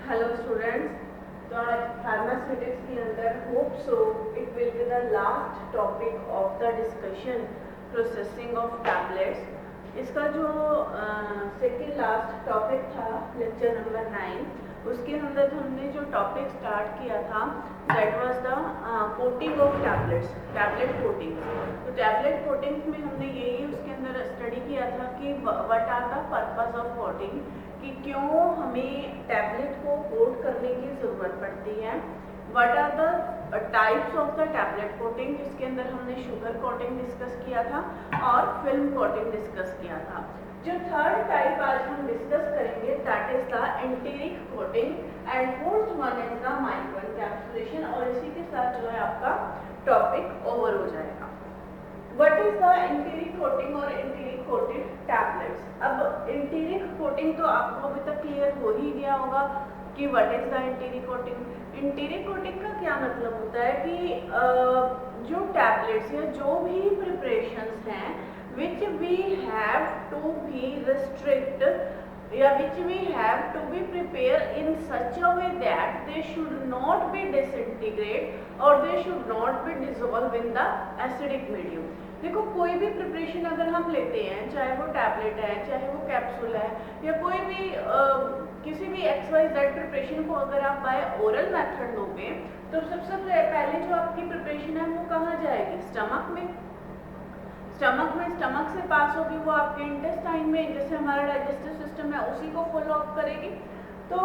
Hello students, तो आज pharmaceutics के अंदर hope so it will be the last topic of the discussion processing of tablets. इसका जो सेकेंड लास्ट टॉपिक था लेक्चर नंबर 9, उसके अंदर हमने जो टॉपिक स्टार्ट किया था that was the coating of tablets, tablet coating. तो टैबलेट कोटिंग में हमने यही उसके अंदर स्टडी किया था कि what are the purpose of coating, कि क्यों हमें टैबलेट को कोट करने की ज़रूरत पड़ती है। What are the types of the tablet coating, जिसके अंदर हमने शुगर कोटिंग डिस्कस किया था और फिल्म कोटिंग डिस्कस किया था। जो थर्ड टाइप आज हम डिस्कस करेंगे that is the enteric coating and fourth one is the micro encapsulation. और इसी के साथ जो है आपका टॉपिक ओवर हो जाएगा। What is the enteric coating और enteric coated tablets? अब enteric coating तो आपको अभी तक क्लियर हो ही गया होगा कि what is the enteric coating। enteric coating का क्या मतलब होता है कि जो टैबलेट्स या जो भी प्रिपरेशंस हैं which we have to be restrict या which we have to be prepared in such a way that they should not be disintegrate or they should not be dissolved in the acidic medium। देखो, कोई भी preparation अगर हम लेते हैं, चाहे वो टैबलेट है, चाहे वो कैप्सूल है, या कोई भी किसी भी XYZ प्रिपरेशन को अगर आप बाय ओरल मेथड लोगे तो सबसे पहले जो आपकी प्रिपरेशन है वो कहाँ जाएगी? स्टमक में। स्टमक से पास होगी वो आपके इंटेस्टाइन में, जैसे हमारा डाइजेस्टिव सिस्टम है उसी को फॉलो अप करेगी। तो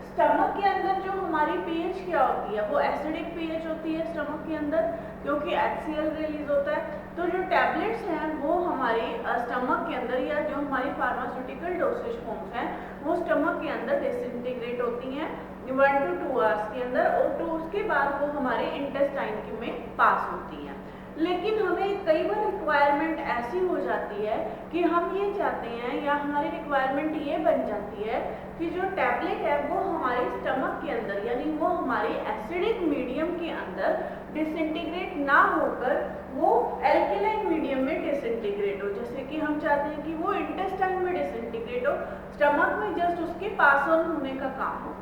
स्टमक के अंदर जो हमारी पीएच क्या होती है, वो एसिडिक पीएच होती है स्टमक के अंदर, क्योंकि HCl रिलीज होता है। तो जो टैबलेट्स हैं वो हमारी स्टमक के अंदर या जो हमारी फार्मास्यूटिकल डोसेज फॉर्म्स हैं वो स्टमक के अंदर डिसइंटीग्रेट होती हैं 1 to 2 आवर्स के अंदर, और तो उसके बाद वो हमारे इंटेस्टाइन में पास होती हैं। लेकिन हमें कई बार रिक्वायरमेंट ऐसी हो जाती है कि हम ये चाहते हैं या हमारी रिक्वायरमेंट ये बन जाती है कि जो टैबलेट है वो हमारे स्टमक के अंदर यानी वो हमारी एसिडिक मीडियम के अंदर डिसइंटीग्रेट ना होकर वो एल्केलाइन मीडियम में डिसइंटीग्रेट हो। जैसे कि हम चाहते हैं कि वो इंटेस्टाइन में डिसइंटीग्रेट हो, स्टमक में जस्ट उसके पास ऑन होने का काम हो।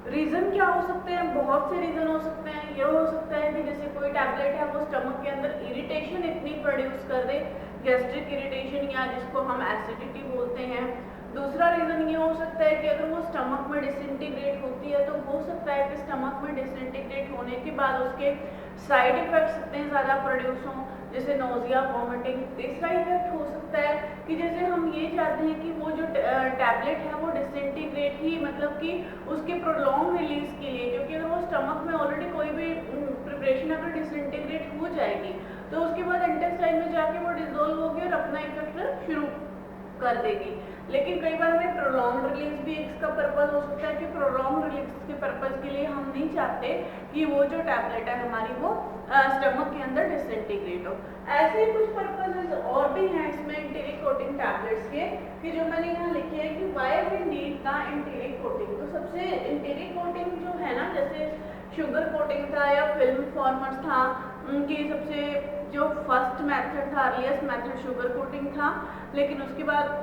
रीज़न क्या हो सकते हैं? बहुत से रीज़न हो सकते हैं। ये हो सकता है कि जैसे कोई टैबलेट है वो स्टमक के अंदर इरिटेशन इतनी प्रोड्यूस कर दे, गैस्ट्रिक इरिटेशन या जिसको हम एसिडिटी बोलते हैं। दूसरा रीज़न ये हो सकता है कि अगर वो स्टमक में डिसइंटीग्रेट होती है तो हो सकता है कि स्टमक में डिसइंटीग्रेट होने के बाद उसके साइड इफ़ेक्ट्स इतने ज़्यादा प्रोड्यूस हों, जैसे नोजिया, वॉमिटिंग। तीसरा इफेक्ट हो सकता है कि जैसे हम ये चाहते हैं कि वो जो टैबलेट है वो डिसइंटीग्रेट ही मतलब कि उसके प्रोलॉन्ग रिलीज के लिए, क्योंकि अगर वो स्टमक में ऑलरेडी कोई भी प्रिपरेशन अगर डिसइंटीग्रेट हो जाएगी तो उसके बाद इंटेस्टाइन में जाके वो डिसॉल्व होगी और अपना इफेक्ट शुरू कर देगी। लेकिन कई बार हमें प्रोलॉन्ग रिलीज भी इसका पर्पज हो सकता है कि प्रोलॉन्ग रिलीज के पर्पज के लिए हम नहीं चाहते कि वो जो टैबलेट है हमारी वो स्टमक के अंदर डिसइंटीग्रेट हो। ऐसे ही कुछ पर्पजेज और भी हैं इसमें एंटीरिक कोटिंग टैबलेट्स के, कि जो मैंने यहाँ लिखे हैं कि why we need the enteric coating. तो सबसे एंटीरिक कोटिंग जो है ना, जैसे शुगर कोटिंग था या फिल्म फॉर्मर्स था, उनकी सबसे जो फर्स्ट मेथड था, अर्लीस्ट मेथड शुगर कोटिंग था, लेकिन उसके बाद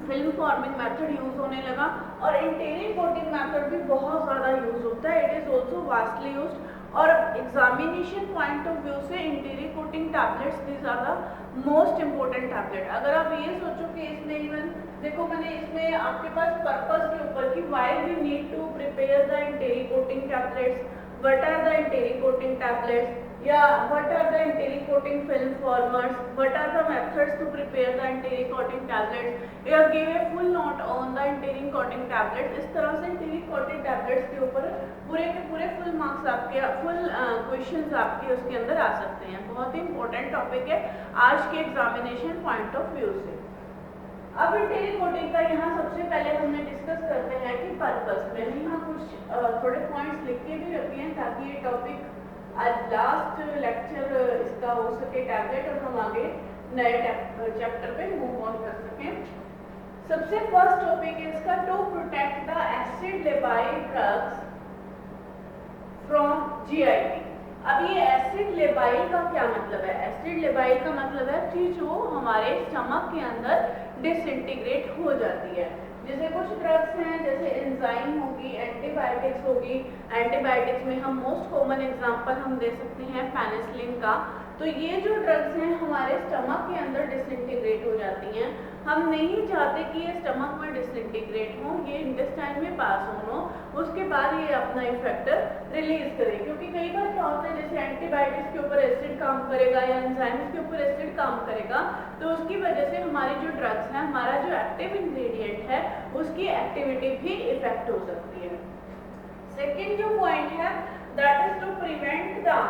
फिल्म फॉर्मिंग मेथड यूज होने लगा और एंटीरिक कोटिंग मेथड भी बहुत ज़्यादा यूज होता है। It is also vastly use. और एग्जामिनेशन पॉइंट ऑफ व्यू से enteric coating tablets these are the most important tablet. अगर आप ये सोचो कि इसमें इवन देखो मैंने इसमें आपके पास पर्पस के ऊपर कि why we need to prepare the enteric coating tablets, what are the enteric coating tablets, या what are the enteric coating film formers, what are the methods to prepare the enteric coating tablets, या give a full note on the enteric coating tablets। इस तरह से enteric coating tablets के ऊपर पूरे के पूरे फुल मार्क्स आपके फुल क्वेश्चंस आपके उसके अंदर आ सकते हैं। बहुत ही इंपॉर्टेंट टॉपिक है आज के एग्जामिनेशन पॉइंट ऑफ व्यू से। अब एंटीरिक कोटिंग का यहाँ सबसे पहले हमने डिस्कस करते हैं कि पर्पस। मैंने यहाँ कुछ थोड़े पॉइंट्स लिख के भी रखे हैं ताकि ये टॉपिक आज लास्ट लेक्चर इसका हो सके टैबलेट और हम आगे नए चैप्टर पे मूव ऑन कर सकें। सबसे फर्स्ट टॉपिक है इसका to protect the acid labile drugs from GIT। अब ये एसिड लेबाइल का क्या मतलब है? एसिड लेबाइल का मतलब है कि जो हमारे स्टमक के अंदर डिसइंटीग्रेट हो जाती है, जैसे कुछ ड्रग्स हैं, जैसे एंजाइम होगी, एंटीबायोटिक्स होगी। एंटीबायोटिक्स में हम मोस्ट कॉमन एग्जांपल हम दे सकते हैं पेनिसिलिन का। तो ये जो ड्रग्स हैं हमारे स्टमक के अंदर डिसइंटीग्रेट हो जाती हैं। हम नहीं चाहते कि ये स्टमक में डिसइंटीग्रेट हो, ये इंटेस्टाइन में पास हो, उसके बाद ये अपना इफेक्ट रिलीज करे। क्योंकि कई बार क्या होता है, जैसे एंटीबायोटिक्स के ऊपर एसिड काम करेगा या एंजाइम्स के ऊपर एसिड काम करेगा, तो उसकी वजह से हमारी जो ड्रग्स हैं, हमारा जो एक्टिव इंग्रेडिएंट है, उसकी एक्टिविटी भी इफेक्ट हो सकती है। सेकेंड जो पॉइंट है that is to prevent the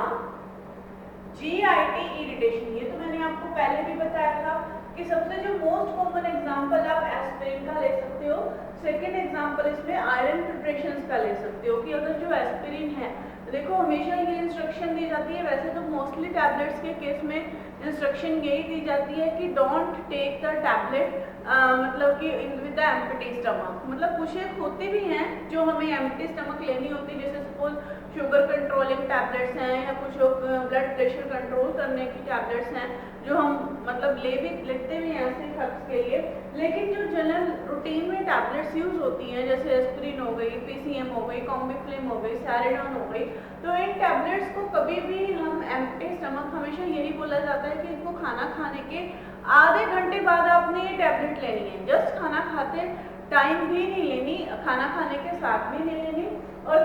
GIT irritation. ये तो मैंने आपको पहले भी बताया था कि सबसे जो मोस्ट कॉमन एग्जांपल आप एस्पिरिन का ले सकते हो। सेकेंड एग्जांपल इसमें आयरन प्रिपरेशंस का ले सकते हो कि अगर जो एस्पिरिन है, देखो हमेशा ये इंस्ट्रक्शन दी जाती है, वैसे तो मोस्टली टैबलेट्स के केस में इंस्ट्रक्शन यही दी जाती है कि डोंट टेक द टैबलेट मतलब कि विद द एम्प्टी स्टमक। मतलब कुछ एक होते भी हैं जो हमें एम्प्टी स्टमक लेनी होती है, जैसे सपोज शुगर कंट्रोलिंग टैबलेट्स हैं या कुछ ब्लड प्रेशर कंट्रोल करने की टैबलेट्स हैं जो हम मतलब लेते भी हैं ऐसे शख्स के लिए। लेकिन जो जनरल रूटीन में टैबलेट्स यूज होती हैं, जैसे एस्पिरिन हो गई, PCM हो गई, कॉम्बिफ्लिम हो गई, सैरिडोन हो गई, तो इन टैबलेट्स को कभी भी हम एम्प्टी स्टमक, हमेशा यही बोला जाता है कि इनको खाना खाने के आधे घंटे बाद आपने ये टैबलेट लेनी है। जस्ट खाना खाते टाइम भी नहीं लेनी, खाना खाने के साथ भी नहीं लेनी, और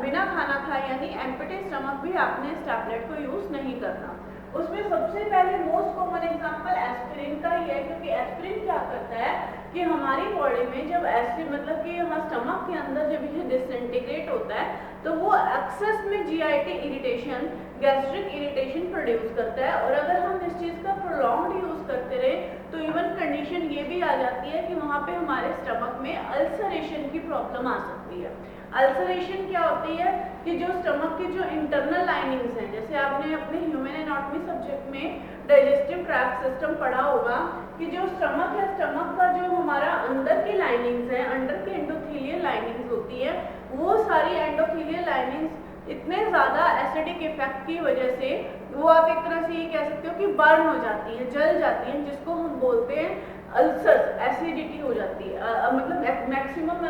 बिना खाना खाए यानी एम्प्टी स्टमक भी आपने इस टैबलेट को यूज नहीं करना। उसमें सबसे पहले मोस्ट कॉमन एग्जांपल एस्पिरिन का ही है, क्योंकि एस्पिरिन क्या करता है कि हमारी बॉडी में जब एसिड मतलब कि यहाँ स्टमक के अंदर जब ये डिसइंटीग्रेट होता है तो वो एक्सेस में GIT irritation, gastric irritation produce करता है। और अगर हम इस चीज़ का प्रोलॉन्ग्ड यूज करते रहे तो इवन कंडीशन ये भी आ जाती है कि वहाँ पे हमारे स्टमक में अल्सरेशन की प्रॉब्लम आ सकती है। अल्सरेशन क्या होती है कि जो स्टमक की जो इंटरनल लाइनिंग्स हैं, जैसे आपने अपने ह्यूमन एनाटॉमी सब्जेक्ट में डाइजेस्टिव ट्रैक्ट सिस्टम पढ़ा होगा कि जो स्टमक है, स्टमक का जो हमारा अंदर की लाइनिंग्स हैं, अंदर की एंडोथेलियल लाइनिंग्स होती है, वो सारी एंडोथेलियल लाइनिंग्स इतने ज़्यादा एसिडिक इफेक्ट की वजह से वो आप एक तरह से ये कह सकते हो कि बर्न हो जाती है, जल जाती है, जिसको हम बोलते हैं अल्सर्स, एसिडिटी हो जाती है। मतलब मैक्सिमम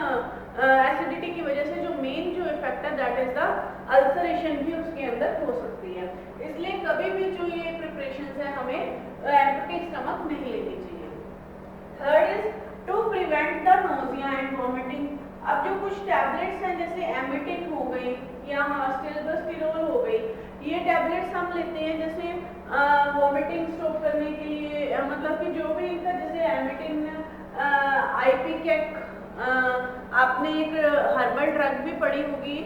एसिडिटी की वजह से जो मेन जो इफेक्ट है दैट इज द अल्सरेशन भी उसके अंदर हो सकती है। इसलिए कभी भी जो ये प्रिपरेशंस है हमें एम्प्टी स्टमक नहीं लेनी चाहिए। Third is to prevent the nausea and vomiting. अब जो कुछ टैबलेट्स हैं जैसे एमिटिन हो गई या स्टिल्बस्टिरोल हो गई, ये टैबलेट्स हम लेते हैं जैसे वॉमिटिंग स्टॉप करने के लिए, मतलब कि जो भी इनका जैसे एमिटिन, आईपीकेक, आपने एक हर्बल ड्रग भी पढ़ी होगी,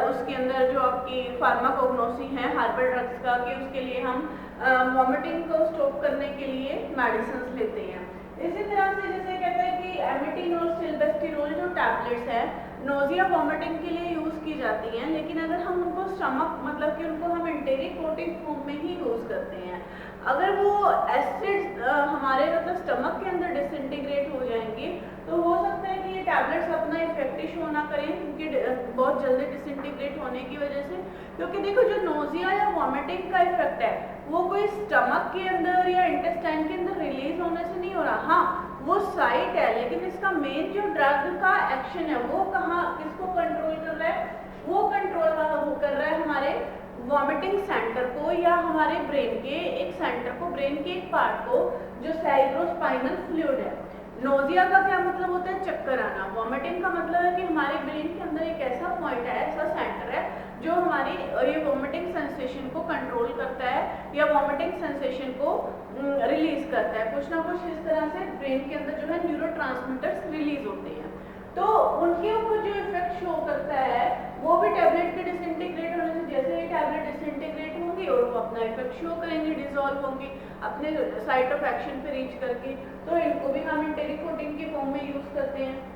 उसके अंदर जो आपकी फार्माकोग्नोसी है हर्बल ड्रग्स का, कि उसके लिए हम वॉमिटिंग को स्टॉप करने के लिए मेडिसिन लेते हैं। इसी तरह से जैसे कहते हैं कि एमिटिन और स्टिल्बस्टिरोल जो टैबलेट्स है नोजिया वॉमिटिंग के लिए यूज़ की जाती हैं, लेकिन अगर हम उनको स्टमक मतलब कि उनको हम एंटेरिक कोटिंग फॉर्म में ही यूज़ करते हैं, अगर वो एसिड्स हमारे मतलब स्टमक के अंदर डिसइंटीग्रेट हो जाएंगे तो हो सकता है कि ये टैबलेट्स अपना इफेक्ट शो ना करें, क्योंकि बहुत जल्दी डिसइंटीग्रेट होने की वजह से। क्योंकि देखो जो नोजिया या वॉमिटिंग का इफेक्ट है वो कोई स्टमक के अंदर या इंटेस्टाइन के अंदर रिलीज होने से नहीं हो रहा, हाँ वो साइट है, लेकिन इसका मेन जो ड्रग का एक्शन है वो कहाँ किसको कंट्रोल कर रहा है, वो कंट्रोल वो कर रहा है हमारे वॉमिटिंग सेंटर को या हमारे ब्रेन के एक सेंटर को, ब्रेन के एक पार्ट को जो सेरिब्रोस्पाइनल फ्लूइड है। नोजिया का क्या मतलब होता है, चक्कर आना। वॉमिटिंग का मतलब है कि हमारे ब्रेन के अंदर एक ऐसा पॉइंट है, ऐसा सेंटर है जो हमारी ये वॉमिटिंग सेंसेशन को कंट्रोल करता है या वॉमिटिंग सेंसेशन को रिलीज करता है। कुछ ना कुछ इस तरह से ब्रेन के अंदर जो है न्यूरोट्रांसमीटर्स रिलीज होते हैं, तो उनके ऊपर जो इफेक्ट शो करता है वो भी टैबलेट के डिसइंटीग्रेट होने से, जैसे ही टैबलेट डिसइंटीग्रेट होंगी और वो अपना इफेक्ट शो करेंगे, डिसॉल्व होंगी अपने साइट ऑफ एक्शन पे रीच करके, तो इनको भी हम एंटेरिक कोटिंग के फॉर्म में यूज करते हैं।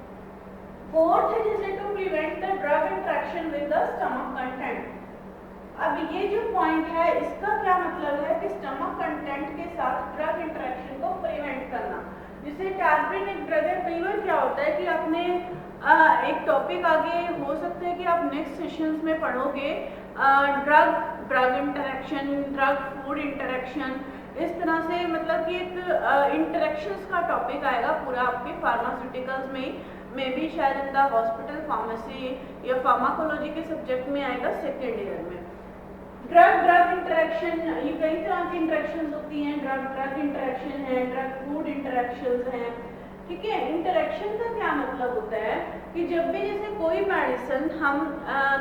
फोर्थ है जैसे to prevent the drug interaction with the stomach content. अब ये जो पॉइंट है इसका क्या मतलब है कि स्टमक कंटेंट के साथ ड्रग इंटरेक्शन को प्रिवेंट करना। जैसे टार्परिन एक ड्रग है, कई बार क्या होता है कि आपने एक टॉपिक आगे हो सकता है कि आप नेक्स्ट सेशंस में पढ़ोगे drug interaction, drug food interaction, इस तरह से मतलब कि एक इंटरेक्शंस का टॉपिक आएगा पूरा आपके फार्मास्यूटिकल्स में ही, मे बी शायद इन द हॉस्पिटल फार्मेसी या फार्माकोलॉजी के सब्जेक्ट में आएगा सेकेंड ईयर में। ड्रग ड्रग इंटरेक्शन, ये कई तरह की इंटरेक्शंस होती हैं। ड्रग ड्रग इंटरेक्शन है, ड्रग फूड इंटरेक्शंस हैं, ठीक है। इंटरेक्शन का क्या मतलब होता है कि जब भी जैसे कोई मेडिसिन हम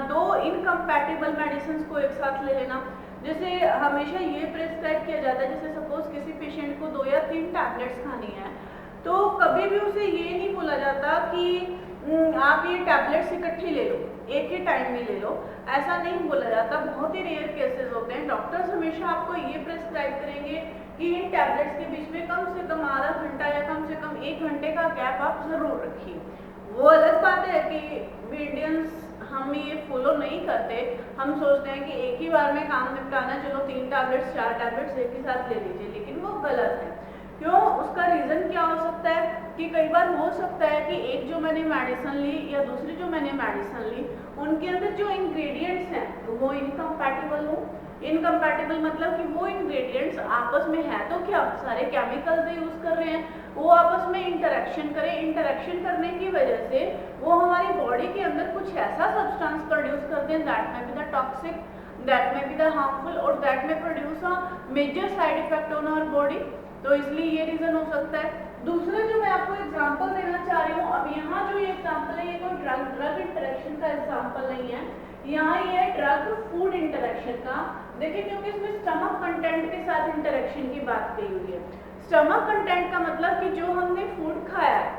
दो इनकम्पैटिबल मेडिसिन को एक साथ ले लेना, जैसे हमेशा ये प्रिस्क्राइब किया जाता है, जैसे सपोज किसी पेशेंट को 2 या 3 टैबलेट्स खानी है, तो कभी भी उसे ये नहीं बोला जाता कि आप ये टैबलेट्स इकट्ठी ले लो, एक ही टाइम में ले लो, ऐसा नहीं बोला जाता। बहुत ही रेयर केसेस होते हैं। डॉक्टर्स हमेशा आपको ये प्रिस्क्राइब करेंगे कि इन टैबलेट्स के बीच में कम से कम आधा घंटा या कम से कम 1 घंटे का गैप आप ज़रूर रखिए। वो अलग बात है कि इंडियंस हम ये फॉलो नहीं करते, हम सोचते हैं कि एक ही बार में काम निपटाना, चलो 3 टैबलेट्स 4 टैबलेट्स एक ही साथ ले लीजिए, लेकिन वो गलत है। क्यों? उसका रीज़न क्या हो सकता है कि कई बार हो सकता है कि एक जो मैंने मेडिसिन ली या दूसरी जो मैंने मेडिसिन ली, उनके अंदर जो इंग्रेडिएंट्स हैं वो इनकम्पैटिबल हो। इनकम्पैटिबल मतलब कि वो इंग्रेडिएंट्स आपस में है तो क्या सारे केमिकल्स यूज़ कर रहे हैं, वो आपस में इंटरेक्शन करें। इंटरेक्शन करने की वजह से वो हमारी बॉडी के अंदर कुछ ऐसा सब्सटेंस प्रोड्यूस करते हैं that may be the toxic, that may be the harmful और that may produce a major side effect on our body. तो इसलिए ये रीज़न हो सकता है। दूसरा जो मैं आपको एग्जांपल देना चाह रही हूँ, अब यहाँ जो ये एग्जांपल है ये कोई ड्रग ड्रग इंटरेक्शन का एग्जांपल नहीं है, यहाँ ये है ड्रग फूड इंटरेक्शन का। देखिए क्योंकि इसमें स्टमक कंटेंट के साथ इंटरेक्शन की बात कही हुई है। स्टमक कंटेंट का मतलब कि जो हमने फूड खाया है,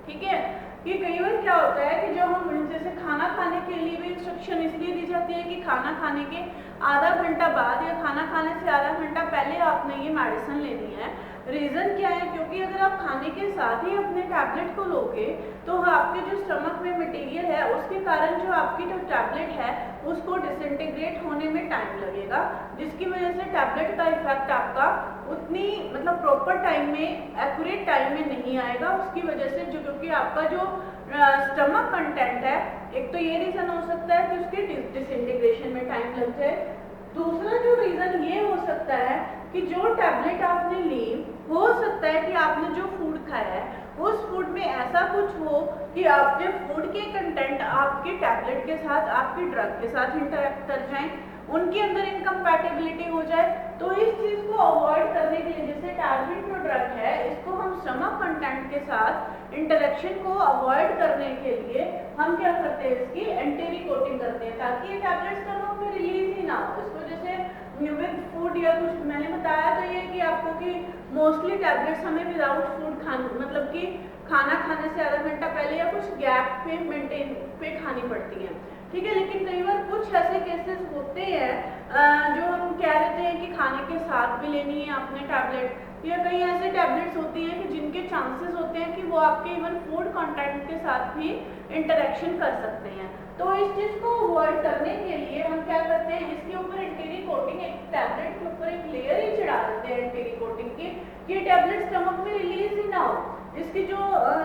ठीक है, कि कई बार क्या होता है कि जो हम जैसे खाना खाने के लिए भी इंस्ट्रक्शन इसलिए दी जाती है कि खाना खाने के आधा घंटा बाद या खाना खाने से आधा घंटा पहले आपने ये मेडिसिन लेनी है। रीज़न क्या है? क्योंकि अगर आप खाने के साथ ही अपने टैबलेट को लोगे तो आपके जो स्टमक में मटेरियल है उसके कारण जो आपकी जो टैबलेट है उसको डिसइंटीग्रेट होने में टाइम लगेगा, जिसकी वजह से टैबलेट का इफेक्ट आपका उतनी मतलब प्रॉपर टाइम में, एक्यूरेट टाइम में नहीं आएगा। उसकी वजह से जो क्योंकि आपका जो स्टमक कंटेंट है, एक तो ये रीज़न हो सकता है कि उसके डिसइंटीग्रेशन में टाइम लग जाए। दूसरा जो रीज़न ये हो सकता है कि जो टैबलेट आपने ली, हो सकता है कि आपने जो फूड खाया है उस फूड में ऐसा कुछ हो कि आपके फूड के कंटेंट आपके टैबलेट के साथ, आपके ड्रग के साथ इंटरेक्ट कर जाएं, उनके अंदर इनकम्पैटिबिलिटी हो जाए। तो इस चीज़ को अवॉइड करने के लिए, जैसे टारगेट जो ड्रग है इसको हम स्टमक कंटेंट के साथ इंटरेक्शन को अवॉइड करने के लिए हम क्या करते हैं, इसकी एंटी कोटिंग करते हैं ताकि ये टैबलेट स्टमक में रिलीज ही ना हो। इसको जैसे विद फूड या कुछ मैंने बताया तो ये कि आपको कि मोस्टली टैबलेट्स हमें विदाउट फूड मतलब कि खाना खाने से आधा घंटा पहले या कुछ गैप पे मेंटेन पे खानी पड़ती हैं, ठीक है। लेकिन कई बार कुछ ऐसे केसेस होते हैं जो हम कह देते हैं कि खाने के साथ भी लेनी है आपने टैबलेट, या कई ऐसे टैबलेट्स होती हैं कि जिनके चांसेस होते हैं कि वो आपके इवन फूड कंटेंट के साथ भी इंटरेक्शन कर सकते हैं। तो इस चीज़ को अवॉइड करने के लिए हम क्या करते हैं, इसके ऊपर एंटी कोटिंग, एक टैबलेट के ऊपर एक लेयर ही चढ़ा देते हैं एंटी कोटिंग की, कि टैबलेट स्टमक में रिलीज ही ना हो, इसकी जो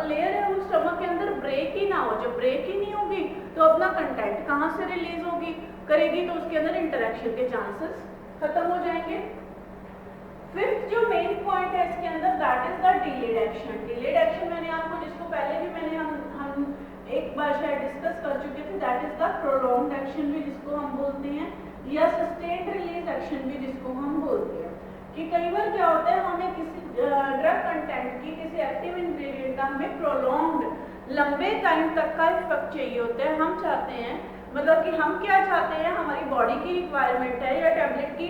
लेयर है वो स्टमक के अंदर ब्रेक ही ना हो। जब ब्रेक ही नहीं होगी तो अपना कंटेंट कहाँ से रिलीज होगी करेगी, तो उसके अंदर इंटरेक्शन के चांसेस खत्म हो जाएंगे। फिफ्थ जो मेन पॉइंट है इसके अंदर, that is the delayed action. Delayed action मैंने आपको, जिसको पहले भी मैंने हम एक बार शायद डिस्कस कर चुके थे, that is the prolonged action भी जिसको हम बोलते हैं, या सस्टेन्ड रिलीज एक्शन भी जिसको हम बोलते हैं। कि कई बार क्या होता है, हमें किसी ड्रग कंटेंट की, किसी एक्टिव इंग्रेडिएंट का हमें प्रोलॉन्ग्ड लंबे टाइम तक का इफेक्ट चाहिए होता है। हम चाहते हैं, मतलब कि हम क्या चाहते हैं, हमारी बॉडी की रिक्वायरमेंट है या टैबलेट की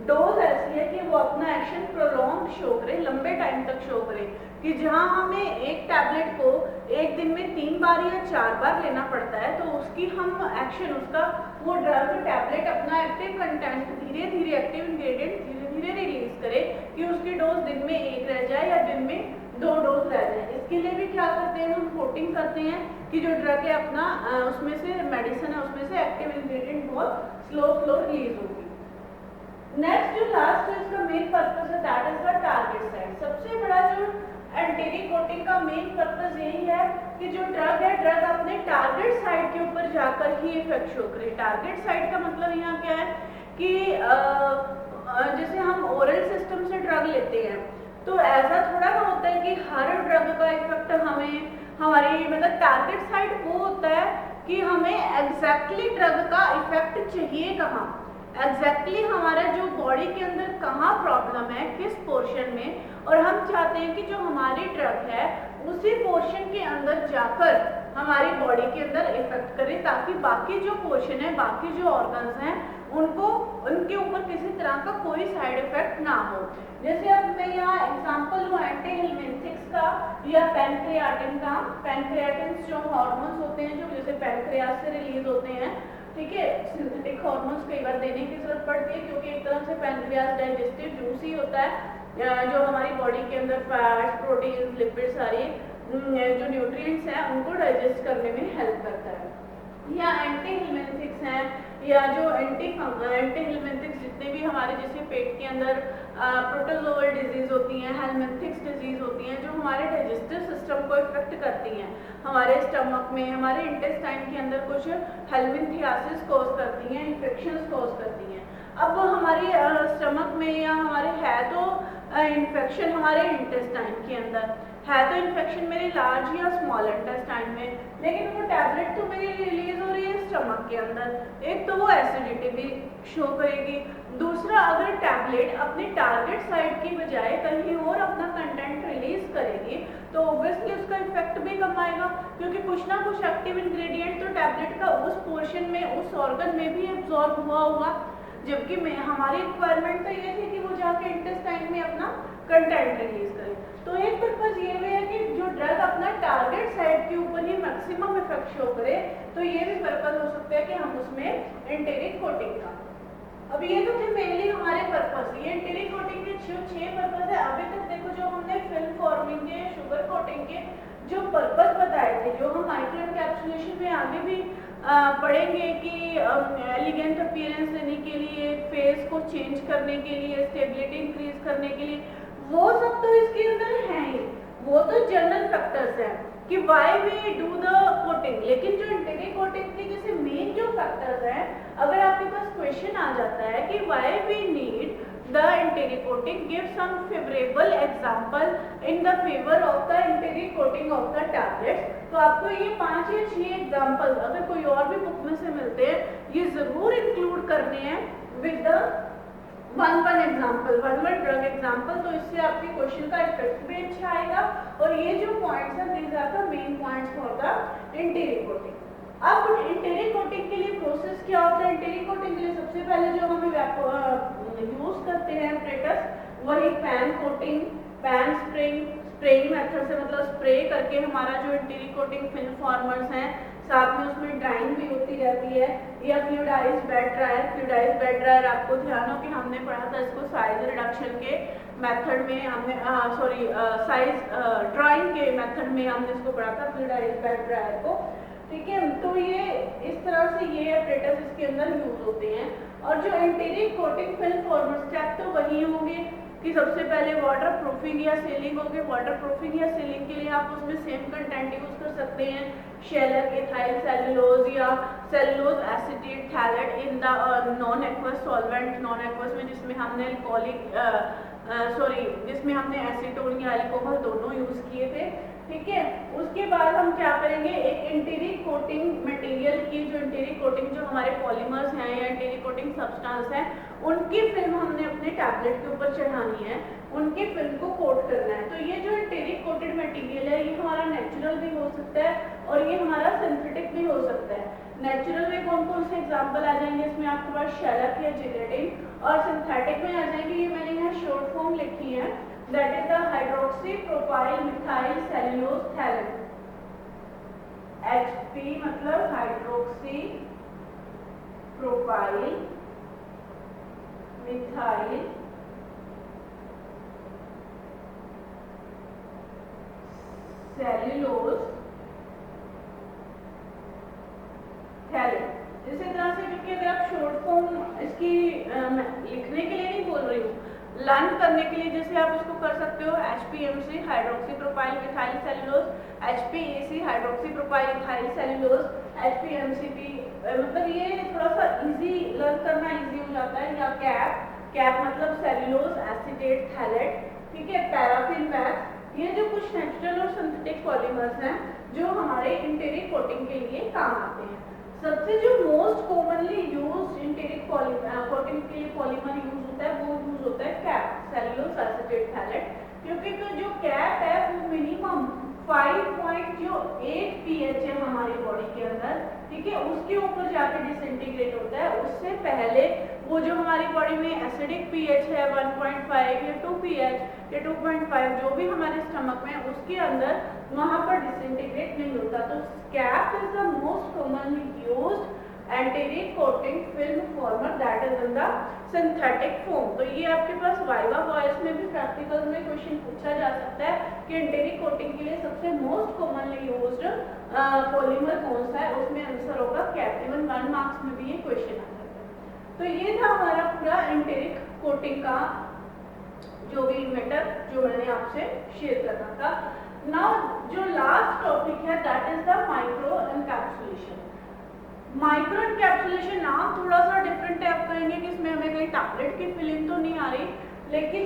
डोज ऐसी है कि वो अपना एक्शन प्रोलॉन्ग शो करे, लंबे टाइम तक शो करे, कि जहाँ हमें एक टैबलेट को एक दिन में 3 बार या 4 बार लेना पड़ता है, तो उसकी हम एक्शन, उसका वो ड्रग टैबलेट अपना एक्टिव कंटेंट धीरे धीरे, एक्टिव इंग्रेडिएंट धीरे धीरे रिलीज करे कि उसकी डोज दिन में 1 रह जाए या दिन में 2 डोज रह जाए। इसके लिए भी क्या करते हैं, हम कोटिंग करते हैं कि जो ड्रग है अपना उसमें से मेडिसिन है उसमें से एक्टिव इंग्रेडिएंट बहुत स्लो रिलीज होगी। नेक्स्ट जो लास्ट है इसका मेन पर्पस है, that is the target site. सबसे बड़ा जो एंटी कोटिंग का मेन पर्पस यही है कि जो ड्रग है, ड्रग अपने टारगेट साइट के ऊपर जाकर ही इफेक्ट शो करे। टारगेट साइट का मतलब यहाँ क्या है कि जैसे हम ओरल सिस्टम से ड्रग लेते हैं तो ऐसा थोड़ा ना होता है कि हर ड्रग का इफेक्ट हमें हमारी मतलब टारगेट साइट वो होता है कि हमें एग्जैक्टली ड्रग का इफेक्ट चाहिए कहाँ, एग्जैक्टली हमारा जो बॉडी के अंदर कहाँ प्रॉब्लम है, किस पोर्शन में, और हम चाहते हैं कि जो हमारी ड्रग है उसी पोर्शन के अंदर जाकर हमारी बॉडी के अंदर इफेक्ट करे, ताकि बाकी जो पोर्शन है, बाकी जो ऑर्गन्स हैं, उनको उनके ऊपर किसी तरह का कोई साइड इफेक्ट ना हो। जैसे अब मैं यहाँ एग्जांपल लूँ एंटीहिलमिनथिक्स का या पैनक्रियाटिन का। पैनक्रियाटिन जो हार्मोन्स होते हैं जो जैसे पैनक्रियास से रिलीज होते हैं, ठीक है, सिंथेटिक हार्मोन्स कई बार देने की जरूरत पड़ती है क्योंकि एक तरह से पैनक्रियास डाइजेस्टिव जूस ही होता है जो हमारी बॉडी के अंदर फैट, प्रोटीन, लिपिड सारी जो न्यूट्रिएंट्स हैं उनको डाइजेस्ट करने में हेल्प करता है। या एंटीहिलमिनथिक्स हैं या जो एंटीहिलमिनथिक्स जितने भी हमारे जैसे पेट के अंदर प्रोटोजोअल डिजीज होती हैं, हेलमिनथिक्स डिजीज होती हैं जो हमारे डाइजेस्टिव सिस्टम को इफेक्ट करती हैं, हमारे स्टमक में, हमारे इंटेस्टाइन के अंदर कुछ हेलमिनथियासिस कॉज करती हैं, इन्फेक्शंस कॉज करती हैं। अब हमारी स्टमक में या हमारे है तो इन्फेक्शन हमारे इंटेस्टाइन के अंदर है, तो इन्फेक्शन मेरे लार्ज या स्मॉल इंटेस्टाइन में, लेकिन वो टैबलेट तो मेरी रिलीज हो रही है स्टमक के अंदर। एक तो वो एसिडिटी भी शो करेगी, दूसरा अगर टैबलेट अपने टारगेट साइट की बजाय कहीं और अपना कंटेंट रिलीज करेगी तो ऑब्वियसली उसका इफेक्ट भी कम आएगा, क्योंकि कुछ ना कुछ एक्टिव इंग्रेडिएंट तो टैबलेट का उस पोर्शन में, उस ऑर्गन में भी एब्जॉर्ब हुआ होगा, जबकि हमारी रिक्वायरमेंट तो ये थी कि वो जाके इंटेस्टाइन में अपना कंटेंट रिलीज करे। तो एक पर्पज ये भी है कि जो ड्रग अपना टारगेट साइट के ऊपर ही मैक्सिमम इफेक्ट शो करे, तो ये भी पर्पज हो सकता है कि हम उसमें एंटेरिक कोटिंग का। अब ये तो थे मेनली हमारे पर्पज, ये एंटेरिक कोटिंग के 6 पर्पज है। अभी तक देखो जो हमने फिल्म फॉर्मिंग के, शुगर कोटिंग के जो पर्पज बताए थे, जो हम माइक्रो एनकैप्सुलेशन में आगे भी पढ़ेंगे कि एलिगेंट अपीयरेंस देने के लिए, फेस को चेंज करने के लिए, स्टेबिलिटी इंक्रीज करने के लिए, वो सब तो इसके अंदर है ही, वो तो जनरल फैक्टर्स हैं कि why we do the coating. लेकिन जो एंटेरिक कोटिंग के जैसे मेन जो फैक्टर्स हैं, अगर आपके पास क्वेश्चन आ जाता है कि why we need the enteric coating, give some favorable example in the favor of the enteric coating of the tablets, तो आपको ये 5 या 6 एग्जाम्पल अगर कोई और भी बुक में से मिलते हैं ये जरूर इंक्लूड करने हैं with the one example, one drug example. तो इससे आपके क्वेश्चन का इफेक्ट भी अच्छा आएगा और ये जो पॉइंट्स हैं these are the main points for the enteric coating. अब एंटेरिक कोटिंग के लिए प्रोसेस क्या होता है? एंटेरिक कोटिंग के लिए सबसे पहले जो हम यूज करते हैं एपरेटस, वही pan coating, pan spraying method से, मतलब स्प्रे करके हमारा जो एंटेरिक कोटिंग फिल्म फॉर्मर्स हैं, साथ में उसमें ड्राइंग भी होती रहती है, या fluidised bed dryer. Fluidised bed dryer आपको ध्यान हो कि हमने पढ़ा था इसको साइज रिडक्शन के मेथड में, हमने साइज ड्राइंग के मेथड में हमने इसको पढ़ा था फ्लूइडाइज्ड बेड ड्रायर को, ठीक है। तो ये इस तरह से ये एपरेटस इसके अंदर यूज होते हैं। और जो enteric coating film farmer step तो वही होंगे कि सबसे पहले वाटर प्रूफिंग या सीलिंग होगी। वाटर प्रूफिंग या सीलिंग के लिए आप उसमें सेम कंटेंट यूज कर सकते हैं, शेलर एथाइल सेलुलोज या cellulose acetate phthalate in the non aqueous solvent. Non aqueous में जिसमें हमने जिसमें हमने एसीटोन या अल्कोहल दोनों यूज किए थे, ठीक है। उसके बाद हम क्या करेंगे, एक एंटेरिक कोटिंग मटेरियल की, जो एंटेरिक कोटिंग जो हमारे पॉलीमर्स हैं या एंटेरिक कोटिंग सब्सटेंस हैं, उनकी फिल्म हमने अपने टैबलेट के ऊपर चढ़ानी है, उनकी फिल्म को कोट करना है। तो ये जो एंटेरिक कोटेड मटेरियल है ये हमारा नेचुरल भी हो सकता है और ये हमारा सिंथेटिक भी हो सकता है। नेचुरल में कौन कौन से एग्जाम्पल आ जाएंगे, इसमें आपके पास शेलक या जिलेटिन, और सिंथेटिक में आ जाएंगे, ये मैंने यहाँ शॉर्ट फॉर्म लिखी है, that is the hydroxy propyl methyl cellulose phthalate। HP मतलब hydroxy propyl methyl cellulose phthalate. इसी तरह से, क्योंकि अगर आप शॉर्ट फॉर्म इसकी लिखने के लिए नहीं बोल रही हूँ, लर्न करने के लिए जैसे आप इसको कर सकते हो, HPMC hydroxy propyl methyl cellulose, HPAC hydroxy propyl methyl cellulose, HPMCP, मतलब ये थोड़ा सा इजी लर्न करना इजी हो जाता है। या कैप मतलब सेल्यूलोज एसिटेट थैलेट, ठीक है। पैरा पॉलीमर्स हैं जो हमारे इंटेरिक कोटिंग के लिए काम आते हैं। सबसे जो most commonly used enteric coating के लिए पॉलीमर यूज होता है वो यूज होता है कैप, सेलुलोज एसीटेट थैलेट, क्योंकि जो कैप है वो मिनिमम 5.8 pH है हमारी बॉडी के अंदर, ठीक है, उसके ऊपर जाके डिसइंटीग्रेट होता है। उससे पहले वो जो हमारी बॉडी में एसिडिक pH है 1.5 या 2 pH या 2.5 जो भी हमारे स्टमक में उसके अंदर वहां पर डिसइंटीग्रेट नहीं होता। तो CAP is the most commonly used enteric coating film former that is in the synthetic form. तो ये आपके पास वाइवा वॉइस में भी प्रैक्टिकल में क्वेश्चन पूछा जा सकता है कि एंटीरिक कोटिंग के लिए सबसे मोस्ट कॉमनली यूज्ड पॉलीमर कौन सा है, उसमें आंसर होगा कैप। इवन 1 मार्क्स में भी ये क्वेश्चन आ सकता है। तो ये था हमारा पूरा एंटीरिक कोटिंग का जो भी मैटर जो मैंने आपसे शेयर करना था। नाउ जो लास्ट टॉपिक है that is the micro encapsulation. Micro encapsulation नाम थोड़ा सा डिफरेंट है, आप कहेंगे कि इसमें हमें कहीं टैबलेट की फीलिंग तो नहीं आ रही, लेकिन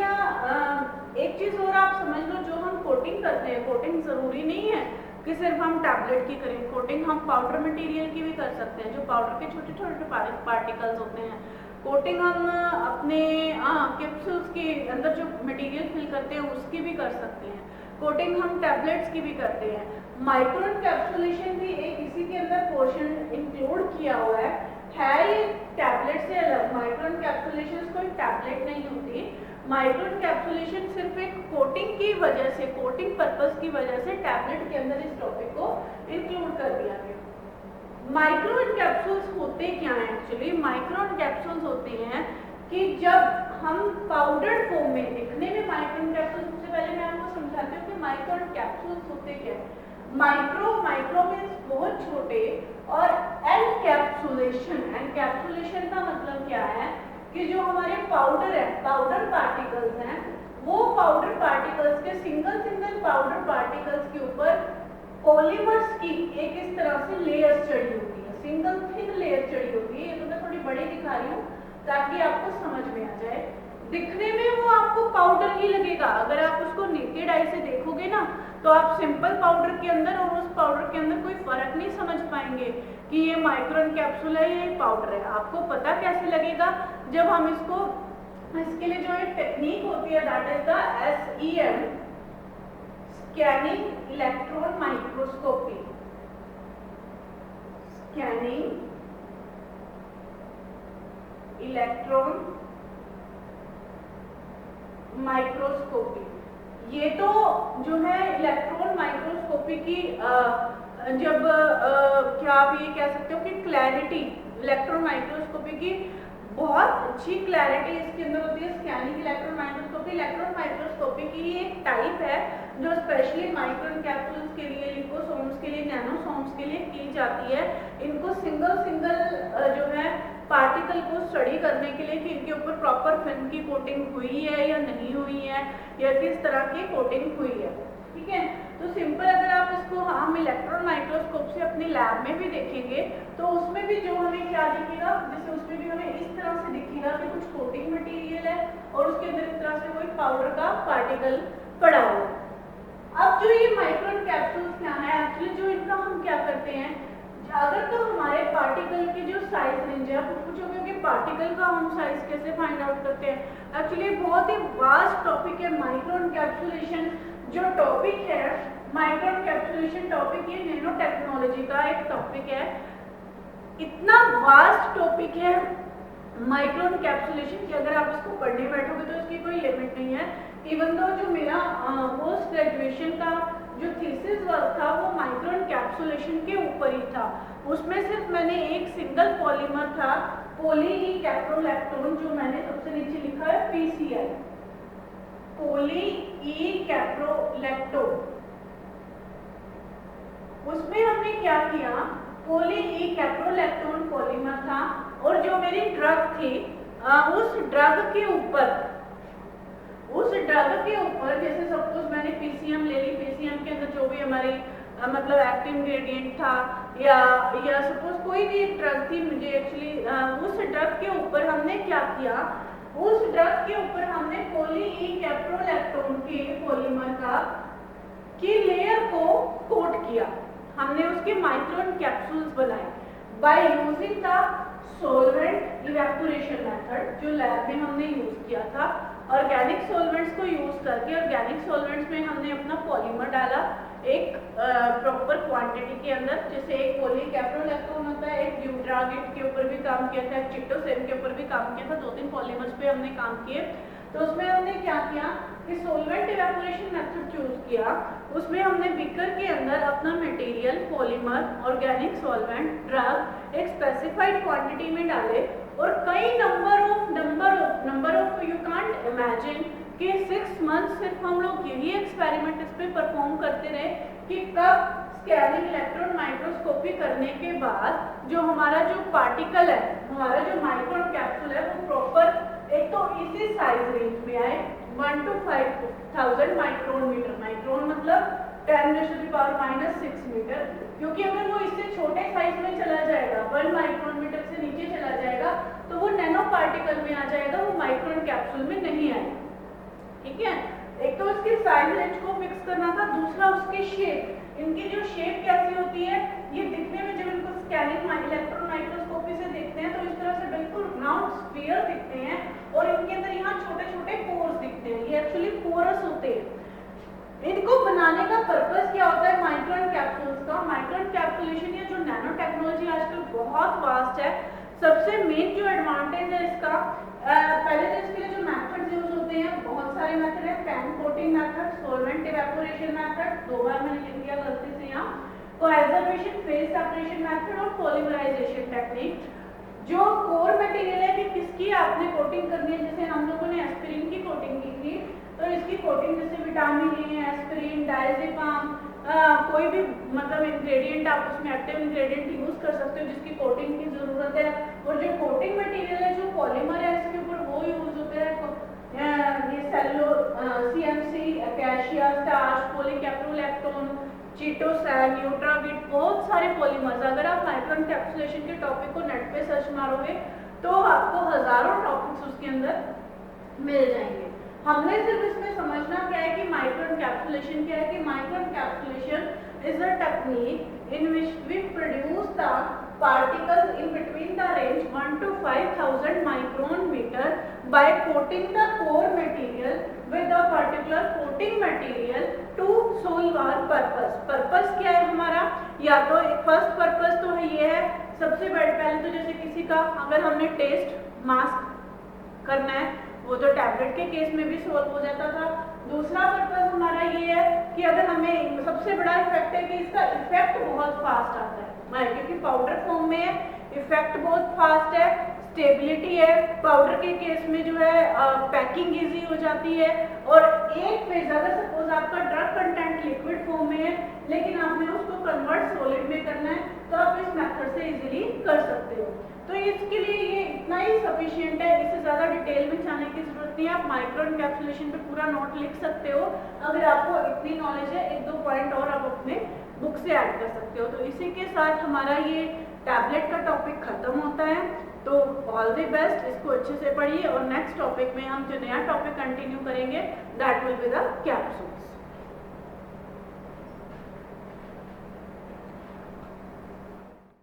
एक चीज और आप समझ लो, जो हम कोटिंग करते हैं, कोटिंग जरूरी नहीं है कि सिर्फ हम टैबलेट की करें, कोटिंग हम पाउडर मटेरियल की भी कर सकते हैं, जो पाउडर के छोटे छोटे पार्टिकल्स होते हैं। कोटिंग हम अपने कैप्सूल्स के अंदर जो मटेरियल फिल करते हैं उसकी भी कर सकते हैं। कोटिंग हम टैबलेट्स की भी करते हैं। माइक्रो एनकैप्सुलेशन भी एक इसी के अंदर पोर्शन इंक्लूड किया हुआ है ये टैबलेट से अलग। माइक्रो एनकैप्सुलेशन कोई टैबलेट नहीं होती। माइक्रो एनकैप्सुलेशन सिर्फ एक कोटिंग की वजह से, कोटिंग पर्पस की वजह से टैबलेट के अंदर इस टॉपिक को इंक्लूड कर दिया गया। माइक्रो एनकैप्सूल्स होते क्या हैं एक्चुअली? माइक्रो एनकैप्सूल्स होते हैं कि जब हम पाउडर फॉर्म में, दिखने में माइक्रो एनकैप्सूल, सबसे पहले मैं आपको समझाती हूँ कि माइक्रो एनकैप्सूल्स होते क्या है। माइक्रो मीन्स बहुत छोटे, और एनकैप्सुलेशन, एनकैप्सुलेशन का मतलब क्या है कि जो हमारे पाउडर है, पाउडर पार्टिकल्स हैं, वो पाउडर पार्टिकल्स के सिंगल पाउडर पार्टिकल्स के ऊपर पॉलीमर्स की एक इस तरह से लेयर चढ़ी होती है, सिंगल थिन लेयर चढ़ी होती है। ये तो मैं थोड़ी बड़ी दिखा रही हूँ ताकि आपको समझ में आ जाए। दिखने में वो आपको पाउडर ही लगेगा, अगर आप उसको नेकेड आई से देखोगे ना तो आप सिंपल पाउडर के अंदर और उस पाउडर के अंदर कोई फर्क नहीं समझ पाएंगे कि ये माइक्रो एनकैप्सूल है या ये पाउडर है। आपको पता कैसे लगेगा? जब हम इसके लिए जो एक टेक्निक होती है that is the SEM, scanning electron microscopy, scanning electron microscopy. ये तो जो है इलेक्ट्रॉन माइक्रोस्कोपी की जब क्या आप ये कह सकते हो कि क्लैरिटी, इलेक्ट्रॉन माइक्रोस्कोपी की बहुत अच्छी क्लैरिटी इसके अंदर होती है। Scanning electron microscopy, electron microscopy की ही एक टाइप है जो स्पेशली माइक्रो एनकैप्सूल्स के लिए, लिपोसोम्स के लिए, नैनोसोम्स के लिए की जाती है। इनको सिंगल जो है पार्टिकल को स्टडी करने के लिए कि इनके ऊपर प्रॉपर फिल्म की कोटिंग हुई है या नहीं हुई है, या किस तरह की कोटिंग हुई है, ठीक है। तो सिंपल अगर आप इसको हम इलेक्ट्रॉन माइक्रोस्कोप से अपने लैब में भी देखेंगे तो उसमें भी जो हमें क्या दिखेगा, जैसे उसमें भी हमें इस तरह से दिखेगा कि कुछ कोटिंग मटेरियल है और उसके अंदर इस तरह से कोई पाउडर का पार्टिकल पड़ा हुआ है। अब जो ये माइक्रो एनकैप्सूल्स क्या है एक्चुअली, जो इनका हम क्या करते हैं, अगर तो हमारे पार्टिकल की जो साइज रेंज है, आप पूछोगे कि पार्टिकल का हम साइज कैसे फाइंड आउट करते हैं। एक्चुअली बहुत ही वास्ट टॉपिक है माइक्रो एनकैप्सुलेशन। जो टॉपिक है माइक्रो एनकैप्सुलेशन टॉपिक, ये नैनो टेक्नोलॉजी का एक टॉपिक है। इतना वास्ट टॉपिक है माइक्रो एनकैप्सुलेशन कि अगर आप इसको पढ़ने बैठोगे तो इसकी कोई लिमिट नहीं है। इवन दो जो मेरा पोस्ट ग्रेजुएशन का जो थीसिस वर्क था वो माइक्रो एनकैप्सुलेशन के ऊपर ही था। उसमें सिर्फ मैंने एक सिंगल पॉलीमर था, पॉली ई कैप्रोलैक्टोन, जो मैंने सबसे नीचे लिखा है PCL, पॉली ई कैप्रोलैक्टोन। उसमें हमने क्या किया, पॉली ई कैप्रोलैक्टोन पॉलीमर था, और जो मेरी ड्रग थी उस ड्रग के ऊपर जैसे सपोज मैंने PCM ले ली, PCM के अंदर जो भी हमारी मतलब एक्टिव इंग्रेडिएंट था, या सपोज कोई भी ड्रग थी, मुझे एक्चुअली उस ड्रग के ऊपर हमने क्या किया, उस ड्रग के ऊपर हमने पॉली ई कैप्रोलैक्टोन के पॉलीमर का की लेयर को कोट किया, हमने उसके माइक्रोन कैप्सूल्स बनाए by using the solvent evaporation method, जो लैब में हमने यूज किया था। ऑर्गेनिक सॉल्वेंट्स को यूज करके, ऑर्गेनिक सॉल्वेंट्स में हमने अपना पॉलीमर डाला एक प्रॉपर क्वांटिटी के अंदर, जैसे एक पॉलीकैप्रोलैक्टोन होता है, एक ब्यूटागेट के ऊपर भी काम किया था, एक चिटोसेन के ऊपर भी काम किया था, 2-3 पॉलीमर्स पे हमने काम किए। तो उसमें हमने क्या किया कि सोलवेंट इवेपोरेशन मेथड चूज किया, उसमें हमने बीकर के अंदर अपना material, polymer, organic solvent, drug एक स्पेसिफाइड क्वांटिटी में डाले और कई number of you can't imagine कि 6 मंथ सिर्फ हम लोग यही एक्सपेरिमेंट इस पे परफॉर्म करते रहे कि कब स्कैनिंग इलेक्ट्रॉन माइक्रोस्कोपी करने के बाद जो हमारा जो पार्टिकल है, हमारा जो माइक्रोन कैप्सूल है, वो प्रॉपर एक तो इसी साइज रेंज में आए 1 to 5000 माइक्रोन मीटर। माइक्रोन मतलब 10⁻⁻6 मीटर, क्योंकि अगर वो इससे छोटे साइज में चला जाएगा, 1 माइक्रोन मीटर से नीचे चला जाएगा, तो वो नैनो पार्टिकल में आ जाएगा, वो माइक्रोन कैप्सूल में नहीं आएगा। ठीक है, एक तो उसकी साइज रेंज को फिक्स करना था, दूसरा उसकी शेप। इनकी जो शेप कैसी होती है, ये दिखने में जब इनको स्कैनिंग इलेक्ट्रॉन माइक्रोस्कोपी से देखते हैं तो इस तरह से बिल्कुल राउंड स्फीयर दिखते हैं और इनके अंदर यहाँ छोटे छोटे पोर्स दिखते हैं, ये एक्चुअली पोरस होते हैं। इनको बनाने का पर्पस क्या होता है माइक्रोन कैप्सूल्स का? माइक्रोन कैप्सुलेशन या जो नैनो टेक्नोलॉजी आजकल बहुत वास्ट है, सबसे मेन जो एडवांटेज है इसका, पहले तो इसके लिए जो मेथड्स यूज होते हैं, बहुत सारे मेथड है। Pan coating method, solvent evaporation method, 2 बार मैंने लिख दिया गलती से यहाँ, कोएब्जॉर्प्शन, फेज सेपरेशन मेथड और पॉलीमराइजेशन टेक्निक। जो कोर मटेरियल है कि किसकी आपने कोटिंग करनी है, जैसे हम लोगों ने एस्पिरिन की कोटिंग की थी, तो इसकी कोटिंग जैसे विटामिन ए, एस्पिरिन, डायजेपाम, कोई भी मतलब इंग्रेडिएंट आप उसमें एक्टिव इंग्रेडिएंट यूज कर सकते हो जिसकी कोटिंग की जरूरत है। और जो कोटिंग मटेरियल है, जो पॉलीमर है, इसके ऊपर वो यूज होते हैं ये सेलो CMC, अकेशिया, स्टार्च, पॉलीकैप्रोलैक्टोन, चिटोसैन, न्यूट्रागिट, बहुत सारे पॉलीमर्स। अगर आप माइक्रोन कैप्सुलेशन के टॉपिक को नेट पे सर्च मारोगे तो आपको हजारों टॉपिक्स उसके अंदर मिल जाएंगे। हमने सिर्फ इसमें समझना क्या है कि माइक्रोन कैप्सुलेशन क्या है, कि microencapsulation is a technique in which we produce the particles in between the range 1 to 5000 micron meter by coating the core material with a particular coating material to solve our purpose। Purpose क्या है हमारा? या तो first purpose तो है ये है, सबसे पहले तो जैसे किसी का अगर हमने टेस्ट मास्क करना है, वो तो टैबलेट के केस में भी सोल्व हो जाता था। दूसरा पर्पस हमारा ये है कि अगर हमें, सबसे बड़ा इफेक्ट है कि इसका इफेक्ट बहुत फास्ट आता है, क्योंकि पाउडर फॉर्म में है, इफेक्ट बहुत फास्ट है, स्टेबिलिटी है, पाउडर के केस में जो है पैकिंग इजी हो जाती है। और एक फेज, अगर सपोज आपका ड्रग कंटेंट लिक्विड फॉर्म में है लेकिन आपने उसको कन्वर्ट सॉलिड में करना है, तो आप इस मेथड से इजीली कर सकते हो। तो इसके लिए ये इतना ही सफिशिएंट है, इससे ज़्यादा डिटेल में जाने की जरूरत नहीं है। आप माइक्रोन कैप्सुलेशन पे पूरा नोट लिख सकते हो, अगर आपको इतनी नॉलेज है, 1-2 पॉइंट और आप अपने बुक से ऐड कर सकते हो। तो इसी के साथ हमारा ये टैबलेट का टॉपिक खत्म होता है। तो ऑल द बेस्ट, इसको अच्छे से पढ़िए और नेक्स्ट टॉपिक में हम जो नया टॉपिक कंटिन्यू करेंगे that will be the capsule.